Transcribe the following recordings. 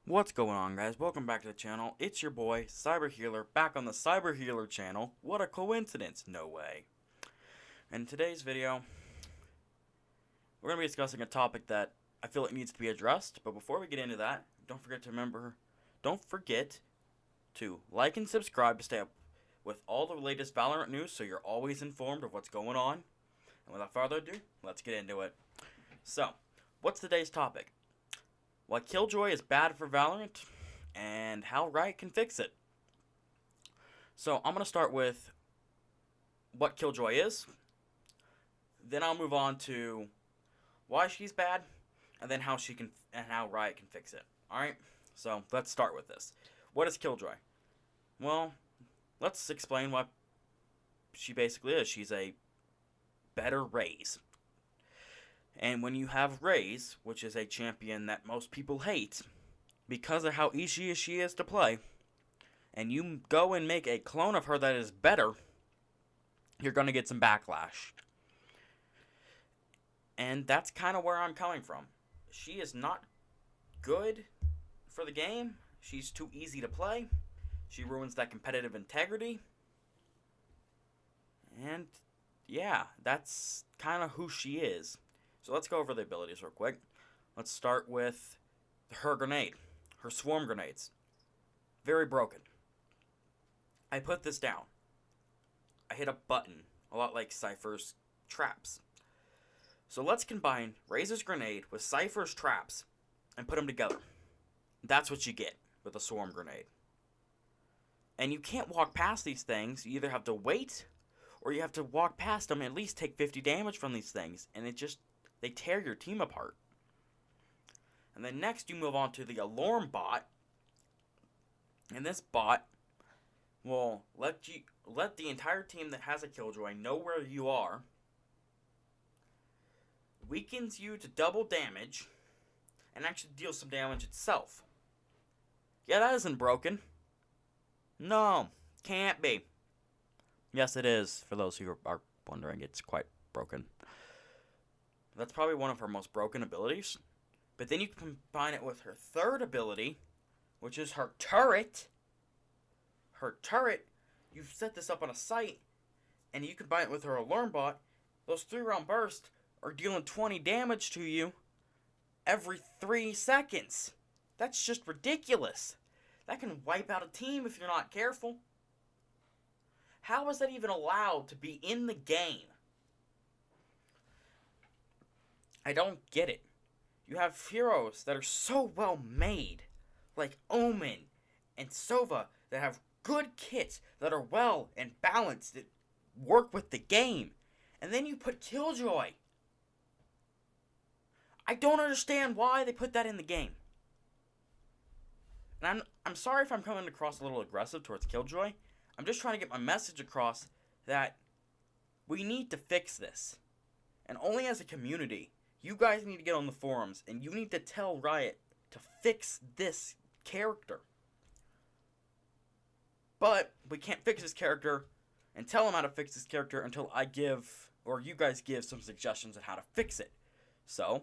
What's going on, guys? Welcome back to the channel. It's your boy, Cyber Healer, back on the Cyber Healer channel. What a coincidence. No way. In today's video, we're going to be discussing a topic that I feel it needs to be addressed. But before we get into that, don't forget to like and subscribe to stay up with all the latest Valorant news so you're always informed of what's going on. And without further ado, let's get into it. So, what's today's topic? Why Killjoy is bad for Valorant, and how Riot can fix it. So I'm going to start with what Killjoy is, then I'll move on to why she's bad, and then how Riot can fix it. Alright, so let's start with this. What is Killjoy? Well, let's explain what she basically is. She's a better Raze. And when you have Raze, which is a champion that most people hate, because of how easy she is to play, and you go and make a clone of her that is better, you're going to get some backlash. And that's kind of where I'm coming from. She is not good for the game. She's too easy to play. She ruins that competitive integrity. And yeah, that's kind of who she is. So let's go over the abilities real quick. Let's start with her grenade. Her swarm grenades. Very broken. I put this down. I hit a button. A lot like Cypher's traps. So let's combine Razor's grenade with Cypher's traps and put them together. That's what you get with a swarm grenade. And you can't walk past these things. You either have to wait or you have to walk past them and at least take 50 damage from these things. And they tear your team apart. And then next you move on to the alarm bot. And this bot will let the entire team that has a Killjoy know where you are. Weakens you to double damage. And actually deals some damage itself. Yeah, that isn't broken. No, can't be. Yes, it is. For those who are wondering, it's quite broken. That's probably one of her most broken abilities. But then you combine it with her third ability, which is her turret. Her turret, you set this up on a site, and you combine it with her alarm bot. Those 3-round bursts are dealing 20 damage to you every 3 seconds. That's just ridiculous. That can wipe out a team if you're not careful. How is that even allowed to be in the game? I don't get it. You have heroes that are so well made, like Omen and Sova, that have good kits that are well and balanced, that work with the game. And then you put Killjoy. I don't understand why they put that in the game. And I'm sorry if I'm coming across a little aggressive towards Killjoy. I'm just trying to get my message across that we need to fix this. And only as a community, you guys need to get on the forums and you need to tell Riot to fix this character. But we can't fix this character and tell him how to fix this character until I give, or you guys give, some suggestions on how to fix it. So,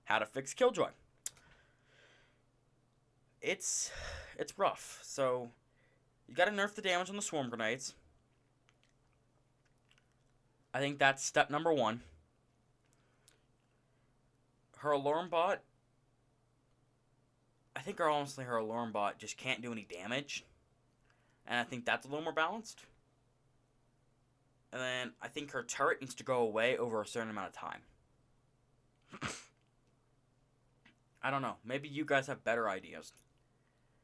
how to fix Killjoy. It's rough. So, you gotta nerf the damage on the swarm grenades. I think that's step number 1. Her alarm bot, I think honestly her alarm bot just can't do any damage. And I think that's a little more balanced. And then I think her turret needs to go away over a certain amount of time. I don't know. Maybe you guys have better ideas.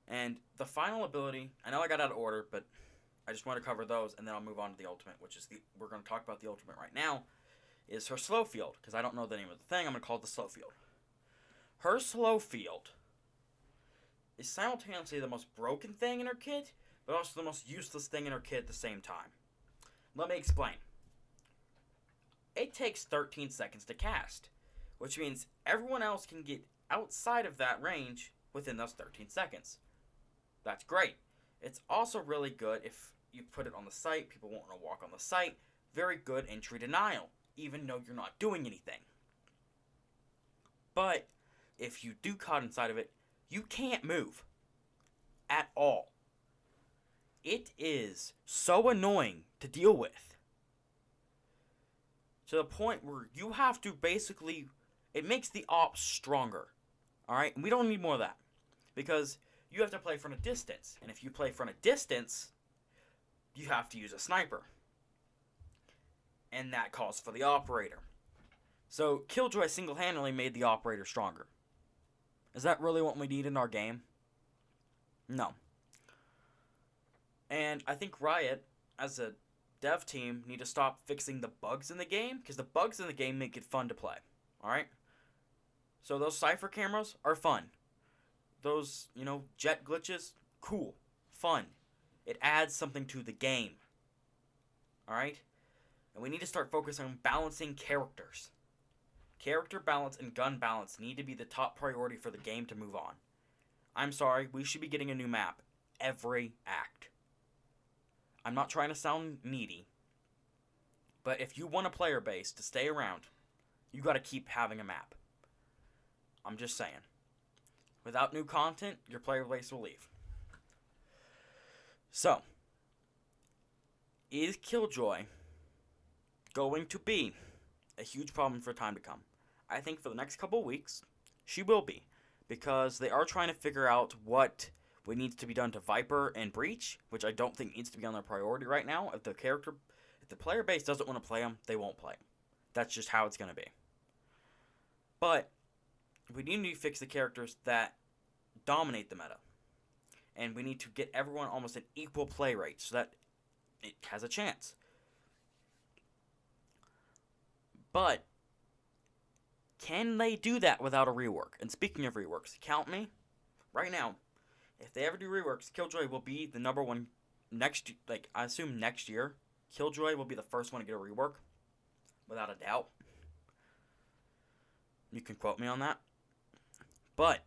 And the final ability, I know I got out of order, but I just want to cover those, and then I'll move on to the ultimate, which is we're going to talk about the ultimate right now, is her slow field, because I don't know the name of the thing. I'm going to call it the slow field. Her slow field is simultaneously the most broken thing in her kit, but also the most useless thing in her kit at the same time. Let me explain. It takes 13 seconds to cast, which means everyone else can get outside of that range within those 13 seconds. That's great. It's also really good if you put it on the site. People won't want to walk on the site. Very good entry denial, even though you're not doing anything. But if you do caught inside of it, you can't move at all. It is so annoying to deal with. To the point where you have to basically, it makes the ops stronger. Alright? And we don't need more of that. Because you have to play from a distance. And if you play from a distance, you have to use a sniper. And that calls for the operator. So, Killjoy single-handedly made the operator stronger. Is that really what we need in our game? No. And I think Riot, as a dev team, need to stop fixing the bugs in the game, because the bugs in the game make it fun to play. Alright? So those Cypher cameras are fun. Those, jet glitches, cool. Fun. It adds something to the game. Alright? And we need to start focusing on balancing characters. Character balance and gun balance need to be the top priority for the game to move on. I'm sorry, we should be getting a new map every act. I'm not trying to sound needy, but if you want a player base to stay around, you gotta keep having a map. I'm just saying. Without new content, your player base will leave. So, is Killjoy going to be a huge problem for time to come? I think for the next couple of weeks, she will be. Because they are trying to figure out what needs to be done to Viper and Breach, which I don't think needs to be on their priority right now. If the player base doesn't want to play them, they won't play them. That's just how it's going to be. But we need to fix the characters that dominate the meta. And we need to get everyone almost an equal play rate so that it has a chance. But can they do that without a rework? And speaking of reworks, count me. Right now, if they ever do reworks, Killjoy will be the number one next, I assume next year, Killjoy will be the first one to get a rework. Without a doubt. You can quote me on that. But,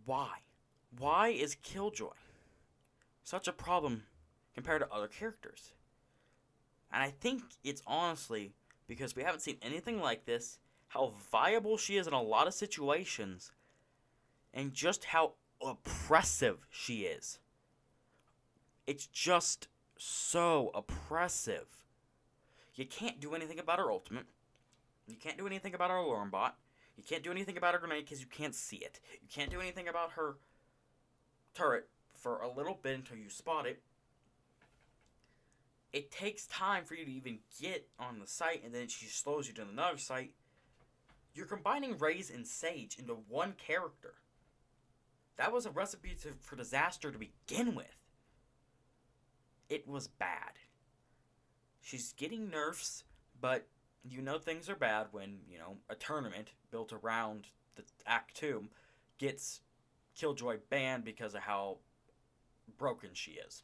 why? Why is Killjoy such a problem compared to other characters? And I think it's honestly because we haven't seen anything like this, how viable she is in a lot of situations, and just how oppressive she is. It's just so oppressive. You can't do anything about her ultimate. You can't do anything about her alarm bot. You can't do anything about her grenade because you can't see it. You can't do anything about her turret for a little bit until you spot it. It takes time for you to even get on the site, and then she slows you to another site. You're combining Raze and Sage into one character. That was a recipe for disaster to begin with. It was bad. She's getting nerfs, but things are bad when, a tournament built around the Act 2 gets Killjoy banned because of how broken she is.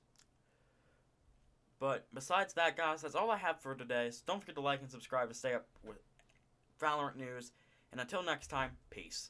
But besides that, guys, that's all I have for today. So don't forget to like and subscribe to stay up with Valorant news. And until next time, peace.